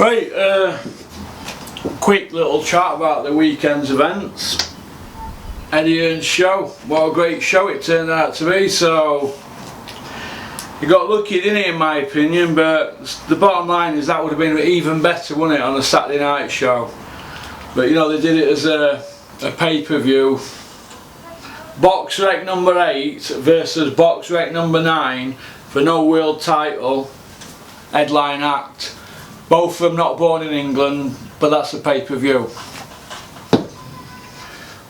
Right, quick little chat about the weekend's events. Eddie show, what a great show it turned out to be. So you got lucky, didn't it, in my opinion, but the bottom line is that would have been even better, wouldn't it, on a Saturday night show. But you know, they did it as a pay-per-view. Box rec number 8 versus box rec number 9 for no world title, headline act. Both of them not born in England, but that's a pay-per-view.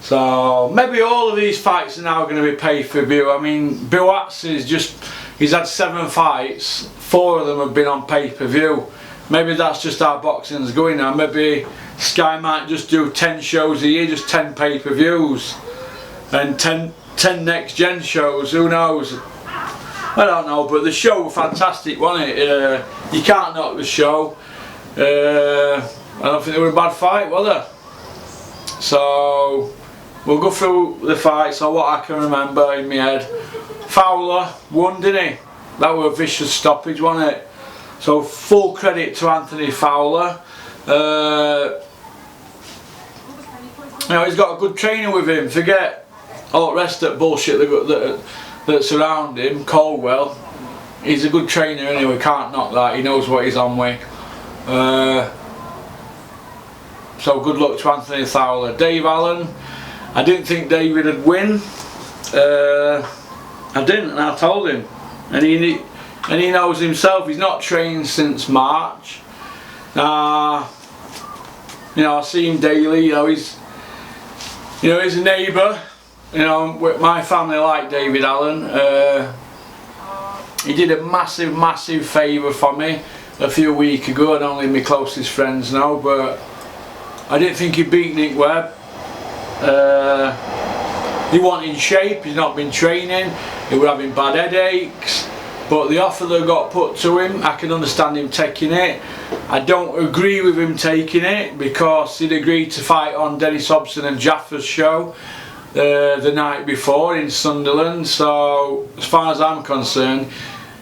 So maybe all of these fights are now going to be pay-per-view. I mean, Whyte he's had 7 fights, 4 of them have been on pay-per-view. Maybe that's just how boxing's going now. Maybe Sky might just do 10 shows a year, just 10 pay-per-views. And 10 next gen shows, who knows? I don't know, but the show was fantastic, wasn't it? You can't knock the show. I don't think they were a bad fight, were they? So we'll go through the fights or what I can remember in my head. Fowler won, didn't he? That was a vicious stoppage, wasn't it? So full credit to Anthony Fowler. You know, he's got a good trainer with him. Forget all the rest of that bullshit that's around him. Caldwell, he's a good trainer anyway, can't knock that. He knows what he's on with. So good luck to Anthony Fowler. Dave Allen, I didn't think David would win. I didn't, and I told him. And he knows himself. He's not trained since March. You know, I see him daily. You know, he's a neighbour. You know, my family like David Allen. He did a massive favour for me a few weeks ago, and only my closest friends know, but I didn't think he'd beat Nick Webb. He wasn't in shape, he's not been training, he was having bad headaches, but the offer that got put to him, I can understand him taking it. I don't agree with him taking it because he'd agreed to fight on Dennis Hobson and Jaffa's show the night before in Sunderland. So as far as I'm concerned,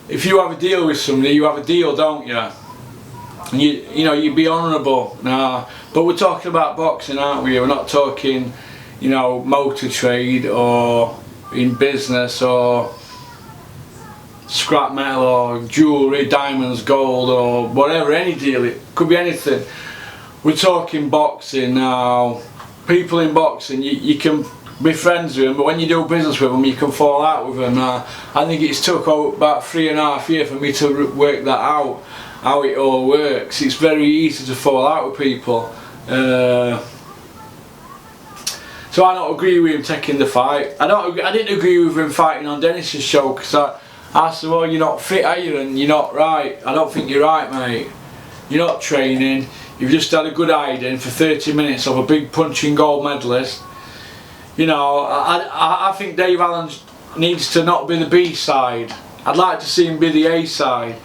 if you have a deal with somebody, you have a deal, don't you? And you know, you be honourable. Nah, but we're talking about boxing, aren't we? We're not talking, you know, motor trade or in business or scrap metal or jewellery, diamonds, gold or whatever, any deal. It could be anything. We're talking boxing now. People in boxing, you can be friends with them, but when you do business with them, you can fall out with them. I think it's took about 3.5 years for me to work that out, how it all works. It's very easy to fall out with people. So I don't agree with him taking the fight. I didn't agree with him fighting on Dennis's show because I said, well, you're not fit, are you? And you're not right. I don't think you're right, mate. You're not training. You've just had a good hiding for 30 minutes of a big punching gold medalist. You know, I think Dave Allen needs to not be the B side. I'd like to see him be the A side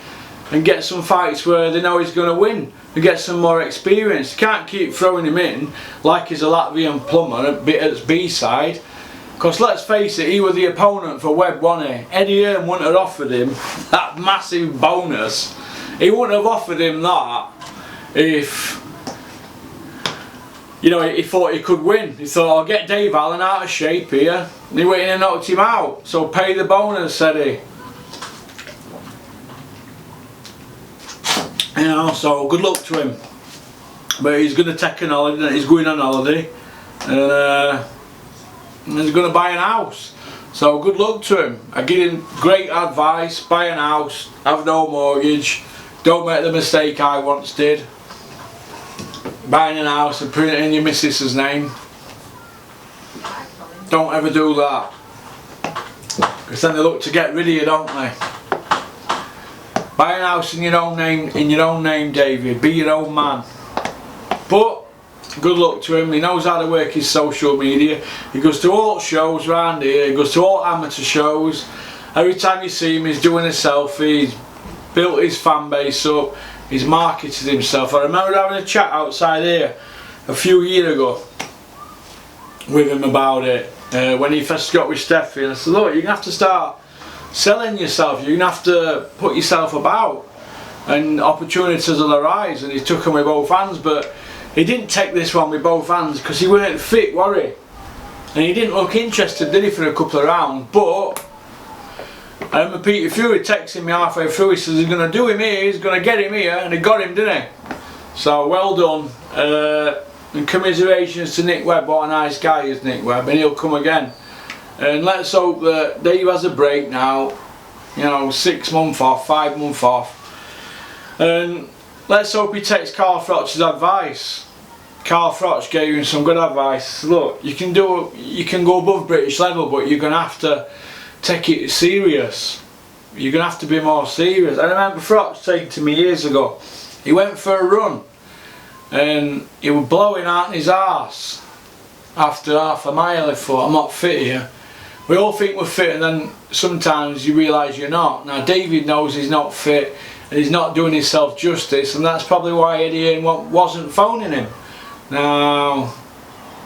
and get some fights where they know he's going to win and get some more experience. You can't keep throwing him in like he's a Latvian plumber at B side, because let's face it, he was the opponent for Webb, wasn't he? Eddie Hearn wouldn't have offered him that massive bonus. He wouldn't have offered him that if, you know, he thought he could win. He thought, I'll get Dave Allen out of shape here. And he went in and knocked him out. So pay the bonus, said he. You know, so good luck to him. But he's going to take an holiday. He's going on holiday. And he's going to buy an house. So good luck to him. I give him great advice. Buy an house. Have no mortgage. Don't make the mistake I once did. Buying an house and putting it in your missus's name. Don't ever do that, because then they look to get rid of you, don't they? Buy an house in your own name, David. Be your own man. But good luck to him. He knows how to work his social media. He goes to all shows around here. He goes to all amateur shows. Every time you see him, he's doing a selfie. He's built his fan base up. He's marketed himself. I remember having a chat outside here a few years ago with him about it. When he first got with Steffi, and I said, look, you're going to have to start selling yourself. You're going to have to put yourself about. and opportunities will arise, and he took them with both hands. But he didn't take this one with both hands because he weren't fit, was he? And he didn't look interested, did he, for a couple of rounds. But I remember Peter Fury texting me halfway through. He says he's going to do him here, he's going to get him here, and he got him, didn't he? So well done. And commiserations to Nick Webb. What a nice guy is Nick Webb, and he'll come again. And let's hope that Dave has a break now. You know, 6 months off, 5 months off. And let's hope he takes Carl Froch's advice. Carl Froch gave him some good advice. Look, you can go above British level, but you're going to have to take it serious. You're going to have to be more serious. I remember Froch saying to me years ago, he went for a run and he was blowing out his arse after half a mile. He thought, I'm not fit here. We all think we're fit, and then sometimes you realise you're not. Now David knows he's not fit and he's not doing himself justice, and that's probably why Eddie Hearn wasn't phoning him. Now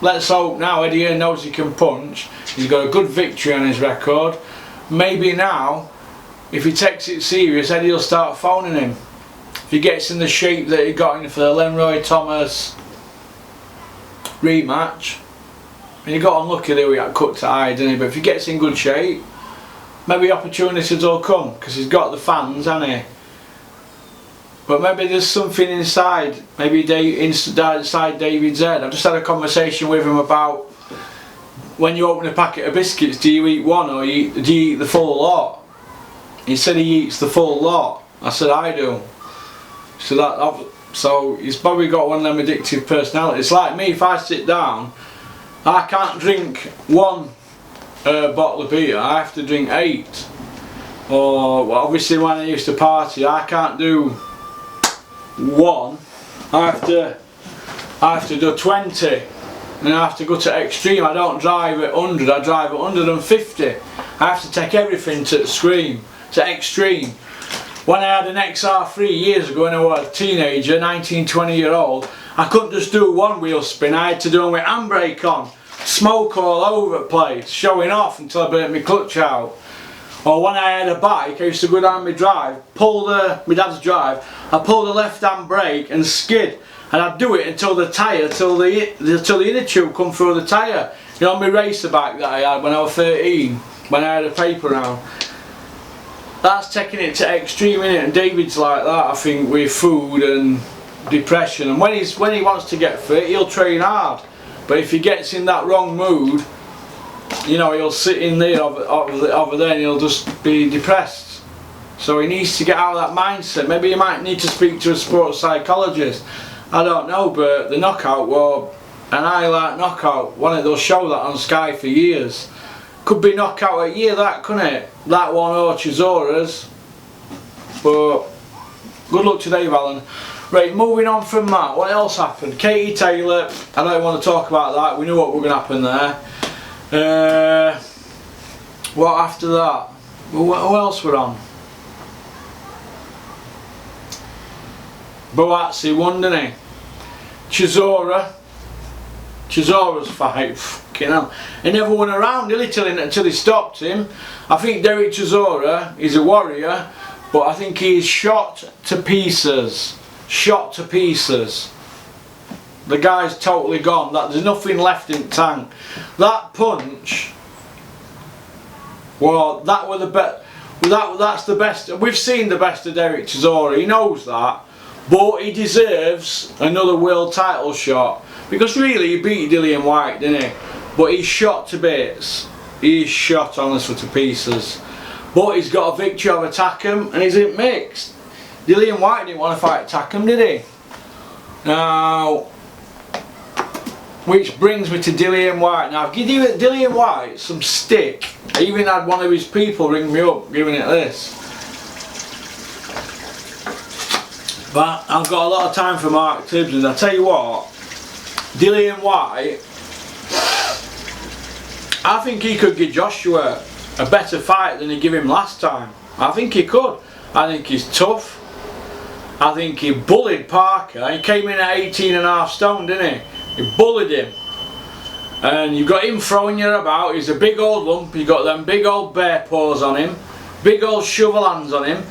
let's hope now Eddie Hearn knows he can punch. He's got a good victory on his record. Maybe now, if he takes it serious, Eddie will start phoning him. If he gets in the shape that he got in for the Lenroy Thomas rematch. And he got unlucky there, he got cut to eye, didn't he? But if he gets in good shape, maybe opportunities will come, because he's got the fans, hasn't he? But maybe there's something inside, maybe inside David's head. I just had a conversation with him about, when you open a packet of biscuits, do you eat one or do you eat the full lot? He said he eats the full lot. I said I do. So he's probably got one of them addictive personalities. It's like me, if I sit down, I can't drink one bottle of beer, I have to drink 8. Or well, obviously when I used to party, I can't do 1, I have to do 20, and I have to go to extreme. I don't drive at 100, I drive at 150. I have to take everything to extreme. When I had an XR3 years ago when I was a teenager, 19-20-year-old, I couldn't just do one wheel spin, I had to do them with handbrake on, smoke all over the place, showing off until I burnt my clutch out. Or when I had a bike, I used to go down my drive, my dad's drive, I pull the left hand brake and skid, and I'd do it until the tyre, till the inner tube come through the tyre. You know, my racer bike that I had when I was 13, when I had a paper round. That's taking it to extreme, innit? And David's like that, I think, with food and depression. And when he wants to get fit, he'll train hard. But if he gets in that wrong mood, you know, he'll sit in there over there and he'll just be depressed. So he needs to get out of that mindset. Maybe he might need to speak to a sports psychologist. I don't know, but the knockout, well, an highlight knockout, they'll show that on Sky for years. Could be knockout a year, that, couldn't it? That one or Chisora's. But good luck to Dave Allen. Right, moving on from that, what else happened? Katie Taylor, I don't want to talk about that, we knew what was going to happen there. What after that? Well, what else were on? Boazzi won, didn't he? Chisora's fight, fucking hell. He never won a round, did he, until he stopped him. I think Derek Chisora is a warrior, but I think he is shot to pieces. Shot to pieces. The guy's totally gone. There's nothing left in the tank. That punch, well, that were the best. That's the best. We've seen the best of Derek Chisora. He knows that, but he deserves another world title shot, because really he beat Dillian Whyte, didn't he? But he's shot to bits. He's shot, honestly, to pieces. But he's got a victory over Takam, and he's in mixed. Dillian Whyte didn't want to fight Takam, did he? Now, which brings me to Dillian Whyte. Now, I've given Dillian Whyte some stick. I even had one of his people ring me up giving it this. But I've got a lot of time for Mark Tibbs, and I tell you what, Dillian Whyte, I think he could give Joshua a better fight than he gave him last time. I think he could. I think he's tough. I think he bullied Parker. He came in at 18.5 stone, didn't he? He bullied him. And you've got him throwing you about. He's a big old lump. You've got them big old bear paws on him. Big old shovel hands on him.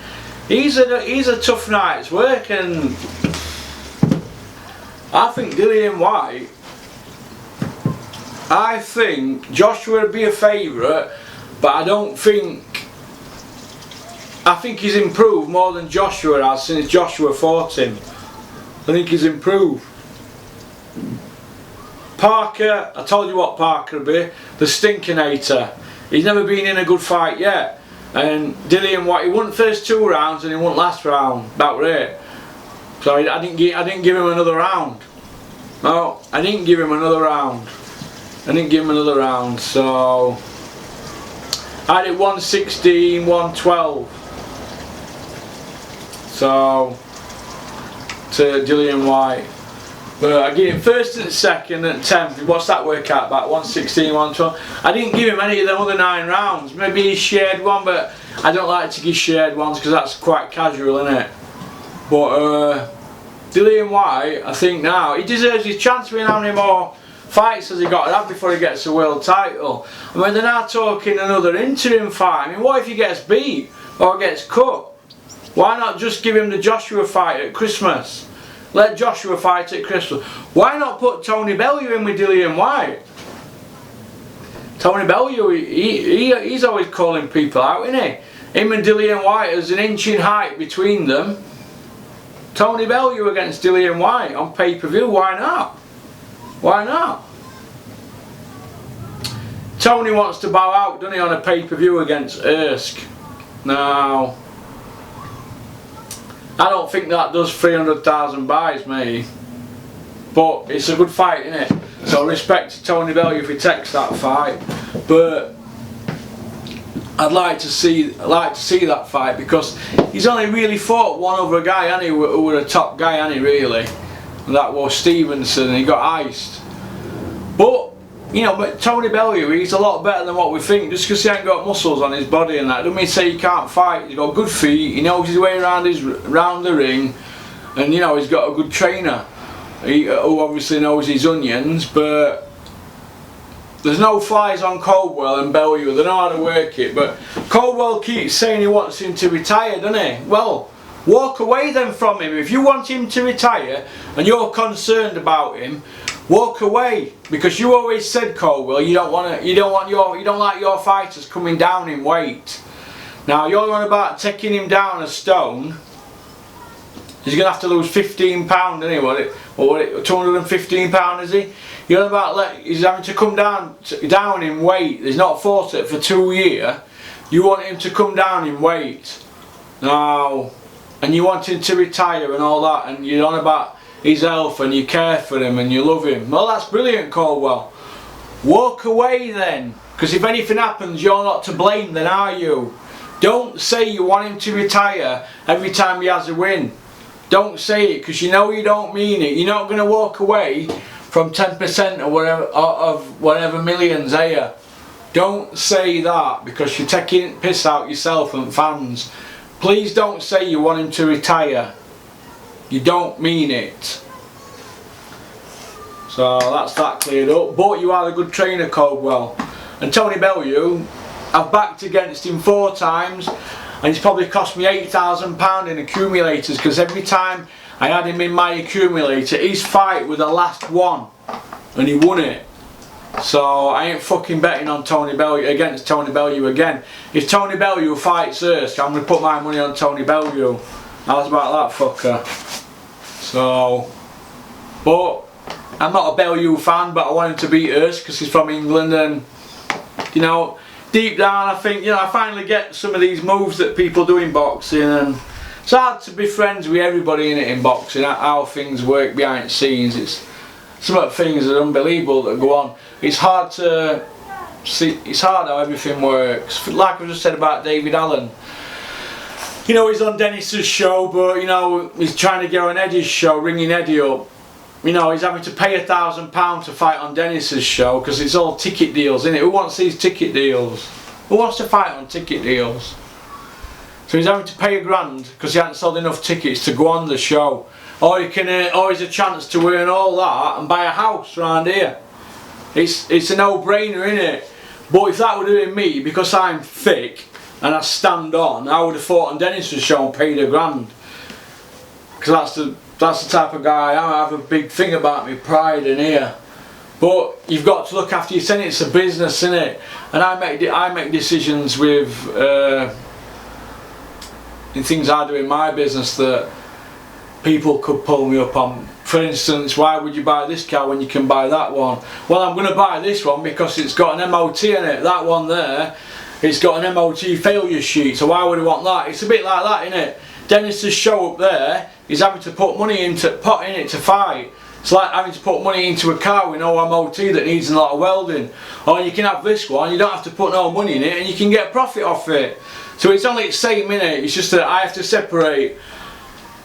He's a tough night's work, and I think Dillian Whyte. I think Joshua would be a favourite, but I don't think. I think he's improved more than Joshua has since Joshua fought him. I think he's improved. Parker, I told you what Parker would be, the Stinkinator. He's never been in a good fight yet. And Dillian Whyte, he won the first 2 rounds and he won last round. That was it. So I didn't give him another round. No, I didn't give him another round. So I did 116, 112. So to Dillian Whyte. But I gave him first and second and 10th. What's that work out about? 116, 112. I didn't give him any of them other 9 rounds. Maybe he shared one, but I don't like to give shared ones because that's quite casual, isn't it? But Dillian Whyte, I think now, he deserves his chance. With how many more fights has he got to have before he gets a world title? I mean, they're now talking another interim fight. I mean, what if he gets beat or gets cut? Why not just give him the Joshua fight at Christmas? Let Joshua fight at Christmas. Why not put Tony Bellew in with Dillian Whyte? Tony Bellew, he's always calling people out, isn't he? Him and Dillian Whyte, there's an inch in height between them. Tony Bellew against Dillian Whyte on pay-per-view, why not? Why not? Tony wants to bow out, doesn't he, on a pay-per-view against Usyk. Now, I don't think that does 300,000 buys, mate. But it's a good fight, isn't it? So respect to Tony Bellew if he takes that fight. But I'd like to see that fight because he's only really fought one other guy, hasn't he, who was a top guy, hasn't he, really? And that was Stevenson, and he got iced. But you know, but Tony Bellew, he's a lot better than what we think. Just because he ain't got muscles on his body and that, doesn't mean to say he can't fight. He's got good feet, he knows his way around the ring, and you know, he's got a good trainer who obviously knows his onions. But there's no flies on Caldwell and Bellew. They know how to work it. But Caldwell keeps saying he wants him to retire, doesn't he? Well, walk away then from him. If you want him to retire and you're concerned about him, walk away, because you always said, Caldwell, you don't like your fighters coming down in weight. Now you're on about taking him down a stone. He's gonna have to lose 15 pounds, isn't he? What 215 pounds is he? You're on about he's having to come down in weight. He's not fought it for 2 years. You want him to come down in weight now, and you want him to retire and all that, and you're on about his health and you care for him and you love him. Well, that's brilliant, Caldwell. Walk away then, because if anything happens, you're not to blame then, are you? Don't say you want him to retire every time he has a win. Don't say it, because you know you don't mean it. You're not going to walk away from 10% or whatever of whatever millions, are you? Don't say that, because you're taking piss out yourself and fans. Please don't say you want him to retire. You don't mean it. So that's that cleared up. But you are a good trainer, Caldwell. And Tony Bellew, I've backed against him 4 times, and it's probably cost me £8,000 in accumulators, because every time I had him in my accumulator, his fight was the last one and he won it. So I ain't fucking betting on Tony Bellew against Tony Bellew again. If Tony Bellew fights Usyk, I'm going to put my money on Tony Bellew. How's about that fucker? So, but I'm not a Bellew fan, but I want him to beat Usyk because he's from England, and you know, deep down I think, you know, I finally get some of these moves that people do in boxing, and it's hard to be friends with everybody in boxing, how things work behind the scenes. It's some of the things that are unbelievable that go on. It's hard to see, it's hard how everything works. Like I just said about David Allen. You know, he's on Dennis's show, but you know, he's trying to get on Eddie's show, ringing Eddie up. You know, he's having to pay £1,000 to fight on Dennis's show because it's all ticket deals, isn't it? Who wants these ticket deals? Who wants to fight on ticket deals? So he's having to pay £1,000 because he hasn't sold enough tickets to go on the show. Or he can, or he's a chance to earn all that and buy a house around here. It's a no-brainer, isn't it? But if that were doing me, because I'm thick, and I stand on, I would have fought on Dennis's show and paid £1,000. Because that's the type of guy I am. I have a big thing about me, pride in here. But you've got to look after yourself. It's a business, isn't it? And I make decisions with in things I do in my business that people could pull me up on. For instance, why would you buy this car when you can buy that one? Well, I'm going to buy this one because it's got an MOT in it. That one there, it's got an MOT failure sheet. So why would I want that? It's a bit like that, isn't it? Dennis's show up there is having to put money into pot in it to fight. It's like having to put money into a car with no MOT that needs a lot of welding. Or you can have this one, you don't have to put no money in it and you can get profit off it. So it's only the same, innit? It's just that I have to separate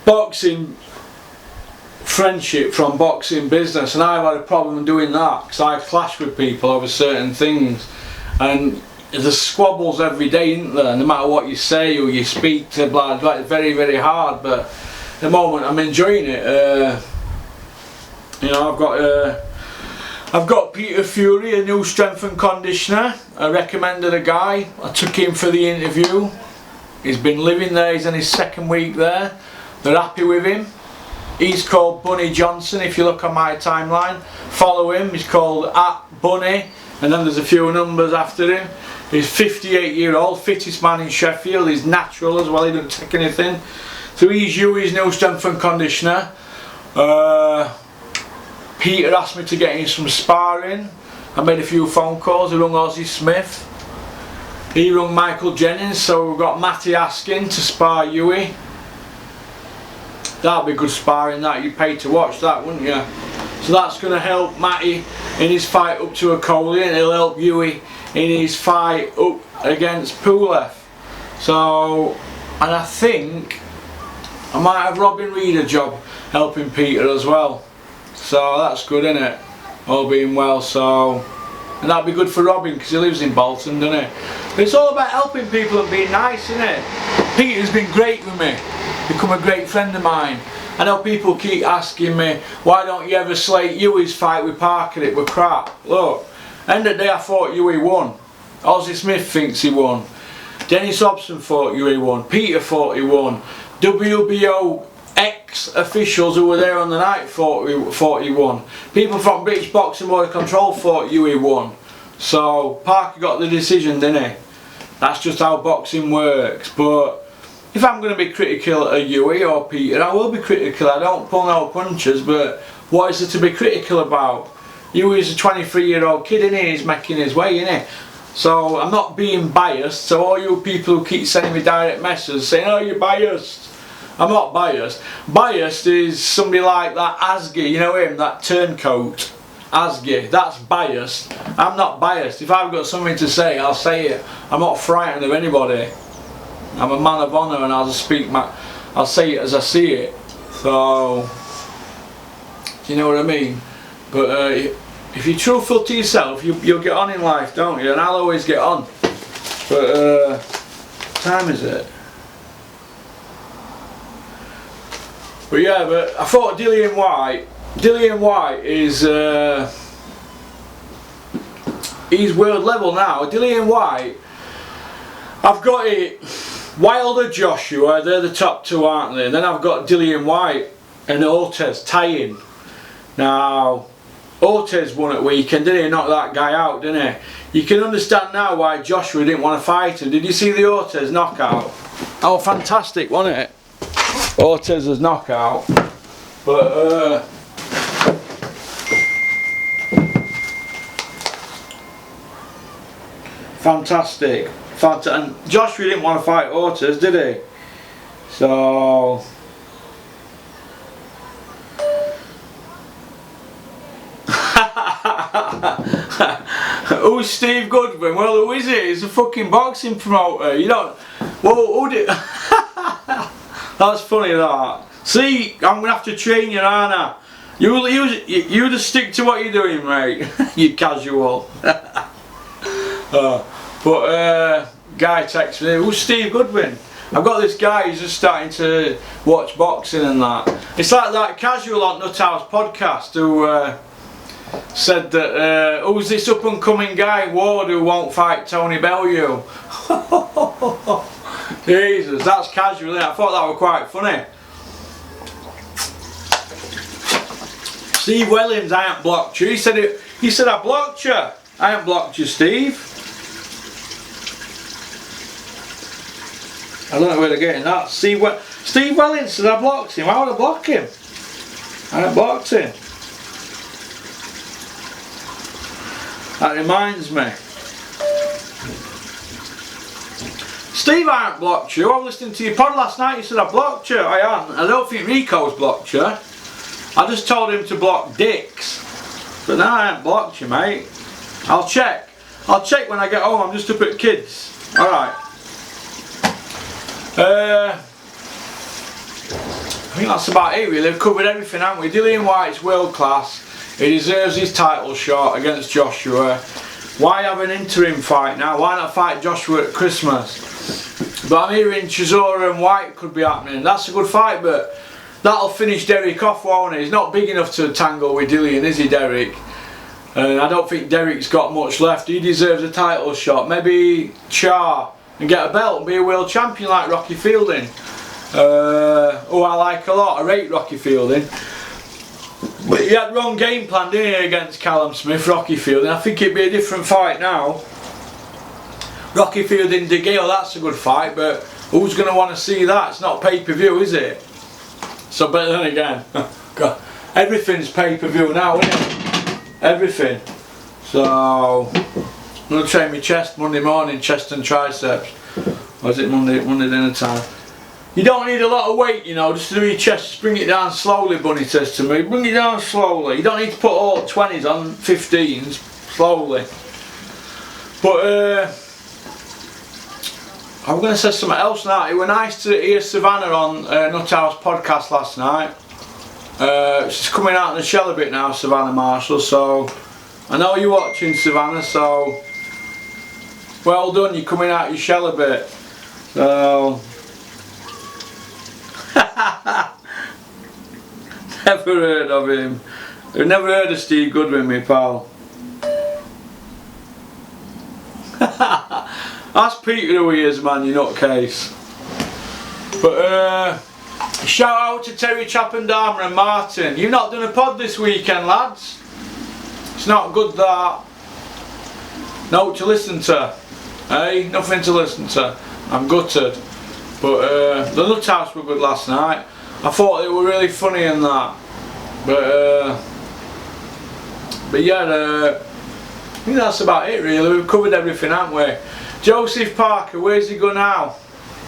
boxing friendship from boxing business, and I've had a problem doing that because I clash with people over certain things, and there's squabbles every day, isn't there? No matter what you say or you speak to, blah blah. It's very, very hard, but at the moment I'm enjoying it. You know, I've got Peter Fury, a new strength and conditioner. I recommended a guy. I took him for the interview. He's been living there. He's in his 2nd week there. They're happy with him. He's called Bunny Johnson. If you look on my timeline, follow him. He's called @Bunny, and then there's a few numbers after him. He's 58-year-old, fittest man in Sheffield. He's natural as well. He doesn't take anything. So he's Huey's new strength and conditioner. Peter asked me to get in some sparring. I made a few phone calls. I rung Ozzie Smith. He rung Michael Jennings. So we've got Matty asking to spar Huey. That'll be good sparring, that. You'd pay to watch that, wouldn't you? So that's going to help Matty in his fight up to a Coley, and it'll help Huey in his fight up against Pulev. So, and I think I might have Robin Reed a job helping Peter as well. So that's good, isn't it? All being well. So, and that'd be good for Robin because he lives in Bolton, doesn't he? But it's all about helping people and being nice, isn't it? Peter's been great with me. Become a great friend of mine. I know people keep asking me, why don't you ever slate Huey's fight with Parker? It was crap. Look, end of the day I thought Huey won. Ozzie Smith thinks he won. Dennis Hobson thought Huey won. Peter thought he won. WBO ex-officials who were there on the night thought he won. People from British Boxing Board of Control thought Huey won. So Parker got the decision, didn't he? That's just how boxing works. But if I'm going to be critical of Huey or Peter, I will be critical. I don't pull no punches, but what is there to be critical about? Huey's a 23-year-old kid, isn't he? He's making his way, isn't he? So I'm not being biased. So all you people who keep sending me direct messages saying, oh, you're biased. I'm not biased. Biased is somebody like that Asgi, you know him, that turncoat. Asgi, that's biased. I'm not biased. If I've got something to say, I'll say it. I'm not frightened of anybody. I'm a man of honour, and I'll say it as I see it. So, do you know what I mean? But if you're truthful to yourself, you'll get on in life, don't you? And I'll always get on. But what time is it? But yeah, but I thought Dillian Whyte is he's world level now. Dillian Whyte, I've got it. Wilder, Joshua, they're the top two, aren't they? And then I've got Dillian Whyte and Ortiz tying. Now, Ortiz won at weekend, didn't he? Knocked that guy out, didn't he? You can understand now why Joshua didn't want to fight him. Did you see the Ortiz knockout? Oh, fantastic, wasn't it? Ortiz's knockout. But, fantastic. And Joshua didn't want to fight Ortiz, did he? So who's Steve Goodwin? Well, who is he? He's a fucking boxing promoter. You don't. Well, who did? That's funny, that. See, I'm gonna have to train you, aren't I? You just stick to what you're doing, mate. You casual. But guy texts me, who's Steve Goodwin? I've got this guy who's just starting to watch boxing and that. It's like that casual on Nut House podcast who said that who's this up and coming guy, Ward, who won't fight Tony Bellew? Jesus, that's casual. I thought that was quite funny. Steve Wellings, I ain't blocked you. He said I blocked you. I ain't blocked you, Steve. I don't know where they're getting that. Steve Wellings said I blocked him. Why would I block him? I ain't blocked him. That reminds me. Steve, I ain't blocked you. I was listening to your pod last night. You said I blocked you. I haven't. I don't think Rico's blocked you. I just told him to block dicks. But no, I ain't blocked you, mate. I'll check. I'll check when I get home. I'm just up at kids. Alright. I think that's about it really. We've covered everything, haven't we? Dillian Whyte's world class. He deserves his title shot against Joshua. Why have an interim fight now? Why not fight Joshua at Christmas? But I'm hearing Chisora and Whyte could be happening. That's a good fight, but that'll finish Derek off, won't he? He's not big enough to tangle with Dillian, is he, Derek? I don't think Derek's got much left. He deserves a title shot. Maybe Char and get a belt and be a world champion like Rocky Fielding. Who I like a lot. I rate Rocky Fielding. But he had wrong game plan, didn't he, against Callum Smith, Rocky Fielding. I think it'd be a different fight now. Rocky Fielding, De Gale, that's a good fight, but who's going to want to see that? It's not pay-per-view, is it? So, but then again, God, everything's pay-per-view now, isn't it? Everything. So, I'm going to train my chest Monday morning, chest and triceps. Or is it Monday dinner time? You don't need a lot of weight, you know, just to do your chest. Just bring it down slowly, Bunny says to me. Bring it down slowly. You don't need to put all 20s on 15s. Slowly. But, I'm going to say something else now. It was nice to hear Savannah on Nuthouse podcast last night. She's coming out in the shell a bit now, Savannah Marshall, so I know you're watching, Savannah, so well done, you're coming out your shell a bit. So never heard of him. I've never heard of Steve Goodwin, me pal. Ask Peter who he is, man, you nutcase. But shout out to Terry Chappendama and Martin. You've not done a pod this weekend, lads. It's not good, that. No to listen to. Hey, nothing to listen to. I'm gutted. But the Nuthouse were good last night. I thought they were really funny and that. But yeah, I think that's about it really. We've covered everything, haven't we? Joseph Parker, where's he go now?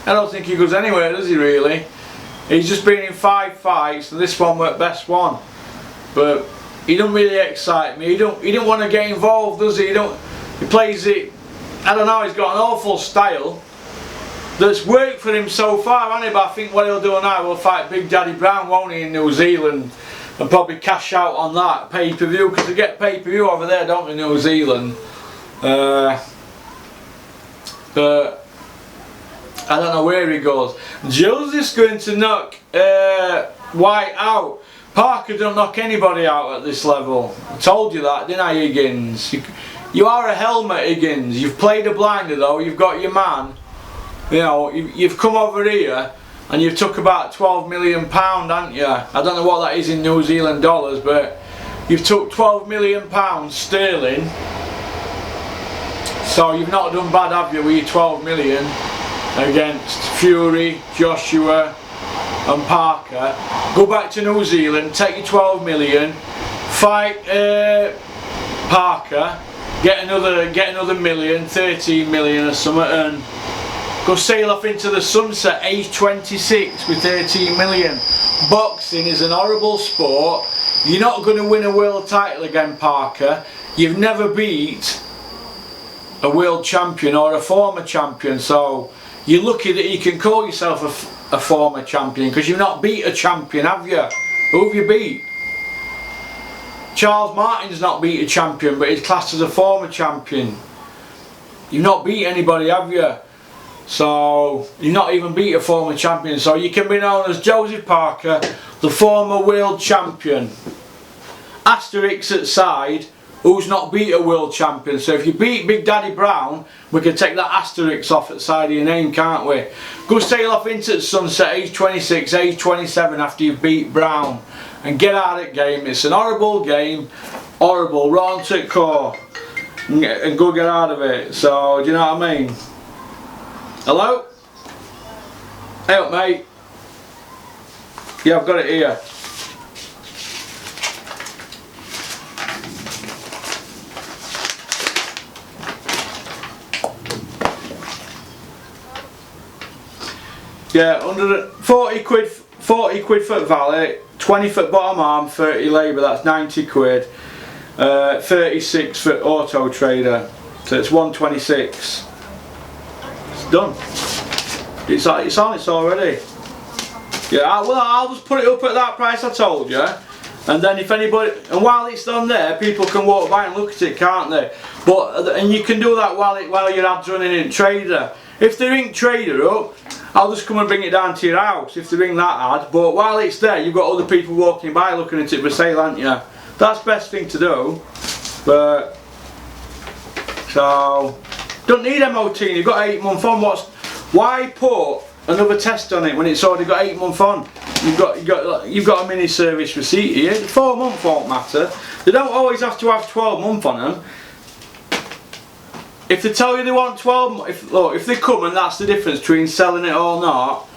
I don't think he goes anywhere, does he really? He's just been in 5 fights and this one was the best one. But he don't really excite me. He don't want to get involved, does he? He plays it, I don't know, he's got an awful style that's worked for him so far, hasn't he? But I think what he'll do now, he'll fight Big Daddy Brown, won't he, in New Zealand, and probably cash out on that pay-per-view, because they get pay-per-view over there, don't they, New Zealand? But I don't know where he goes. Joseph's going to knock Whyte out. Parker don't knock anybody out at this level. I told you that, didn't I, Higgins? You are a helmet, Higgins. You've played a blinder though. You've got your man. You know, you've come over here and you've took about £12 million, haven't you? I don't know what that is in New Zealand dollars, but you've took £12 million sterling. So you've not done bad, have you, with your 12 million against Fury, Joshua and Parker. Go back to New Zealand, take your 12 million, fight Parker, get another million, 13 million or something, and go sail off into the sunset, age 26 with 13 million. Boxing is an horrible sport. You're not going to win a world title again, Parker. You've never beat a world champion or a former champion, so you're lucky that you can call yourself a former champion, because you've not beat a champion, have you? Who have you beat? Charles Martin's not beat a champion, but he's classed as a former champion. You've not beat anybody, have you? So you've not even beat a former champion, so you can be known as Joseph Parker, the former world champion. asterisk at side, who's not beat a world champion. So if you beat Big Daddy Brown, we can take that asterisk off at the side of your name, can't we? Go sail off into the sunset, age 26, age 27 after you beat Brown. And get out of the game. It's an horrible game. Horrible. Rotten to the core. And go get out of it. So, do you know what I mean? Hello? Hey up, mate. Yeah, I've got it here. Yeah, 40 quid for valet, 20 for bottom arm, 30 labour, that's 90 quid. 36 for auto trader, so it's 126. It's done. It's on, it's already. Yeah, well, I'll just put it up at that price I told you. And then if anybody, and while it's on there, people can walk by and look at it, can't they? But, and you can do that while your ad's running in trader. If they ring trader up, I'll just come and bring it down to your house if they ring that ad. But while it's there, you've got other people walking by looking at it for sale, haven't you? That's the best thing to do. But so don't need MOT. You've got 8 months on. Why put another test on it when it's already got 8 months on? You've got a mini service receipt here. 4 months won't matter. They don't always have to have 12 months on them. If they tell you they want 12, if they come and that's the difference between selling it or not,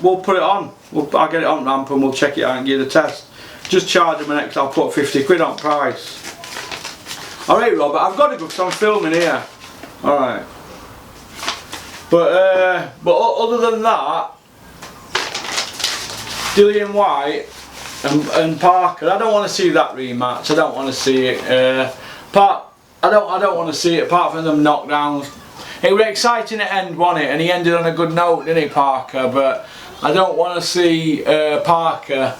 we'll put it on. I'll get it on ramp and we'll check it out and give it a test. Just charge them an extra. I'll put 50 quid on price. Alright, Robert, I've got to go because I'm filming here. Alright. But other than that, Dillian Whyte and Parker, I don't want to see that rematch. I don't want to see it. I don't want to see it apart from them knockdowns. It was exciting at end, wasn't it? And he ended on a good note, didn't he, Parker? But I don't want to see Parker.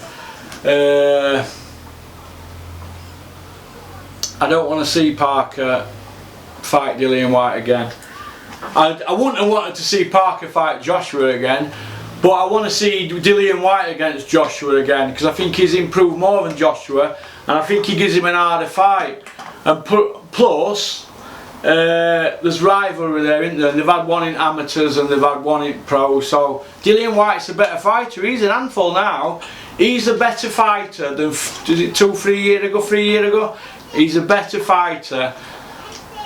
I don't want to see Parker fight Dillian Whyte again. I wouldn't have wanted to see Parker fight Joshua again, but I want to see Dillian Whyte against Joshua again because I think he's improved more than Joshua, and I think he gives him an harder fight. And plus, there's rivalry there, isn't there? And they've had one in amateurs and they've had one in pro. So Dillian Whyte's a better fighter. He's an handful now. He's a better fighter than, is it 3 years ago? He's a better fighter.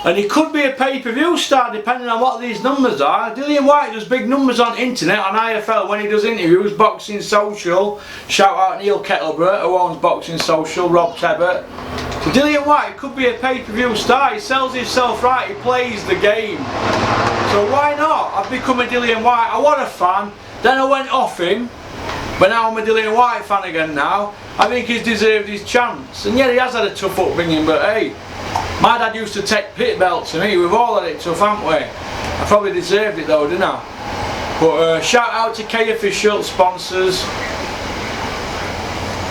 And he could be a pay-per-view star depending on what these numbers are. Dillian Whyte does big numbers on internet, on IFL when he does interviews, Boxing Social. Shout out Neil Kettleborough who owns Boxing Social, Rob Tebbert. So Dillian Whyte could be a pay-per-view star. He sells himself right, he plays the game. So why not? I've become a Dillian Whyte. I was a fan, then I went off him. But now I'm a Dillian Whyte fan again now. I think he's deserved his chance. And yeah, he has had a tough upbringing, but hey, my dad used to take pit belts to me. We've all had it tough, haven't we? I probably deserved it though, didn't I? But shout out to K Official sponsors.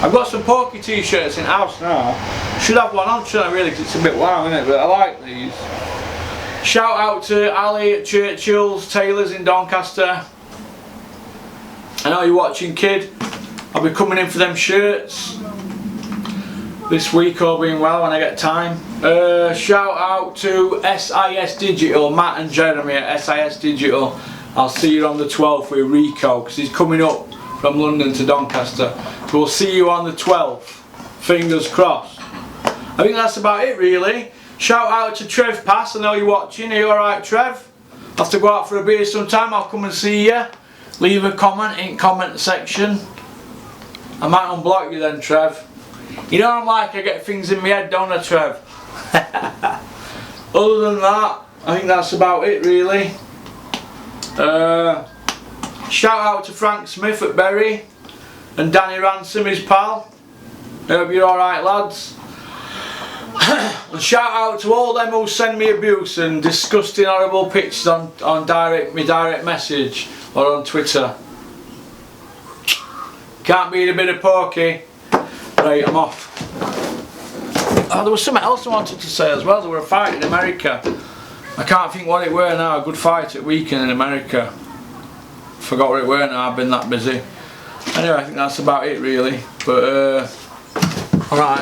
I've got some Porky t-shirts in house now. Should have one on, shouldn't I really? Because it's a bit warm, isn't it? But I like these. Shout out to Ali at Churchill's Tailors in Doncaster. I know you're watching, kid. I'll be coming in for them shirts this week, all being well, when I get time. Shout out to SIS Digital, Matt and Jeremy at SIS Digital. I'll see you on the 12th with Rico because he's coming up from London to Doncaster. So we'll see you on the 12th. Fingers crossed. I think that's about it really. Shout out to Trev Pass. I know you're watching. Are you alright, Trev? Have to go out for a beer sometime. I'll come and see you. Leave a comment in comment section. I might unblock you then, Trev. You know I'm like, I get things in my head, don't I, Trev? Other than that, I think that's about it really. Shout out to Frank Smith at Bury and Danny Ransom, his pal. I hope you're alright, lads. And shout out to all them who send me abuse and disgusting horrible pictures on direct message or on Twitter. Can't beat a bit of Porky. Right, I'm off. Oh, there was something else I wanted to say as well. There were a fight in America. I can't think what it were now. A good fight at weekend in America. Forgot what it were now. I've been that busy. Anyway, I think that's about it really. But alright.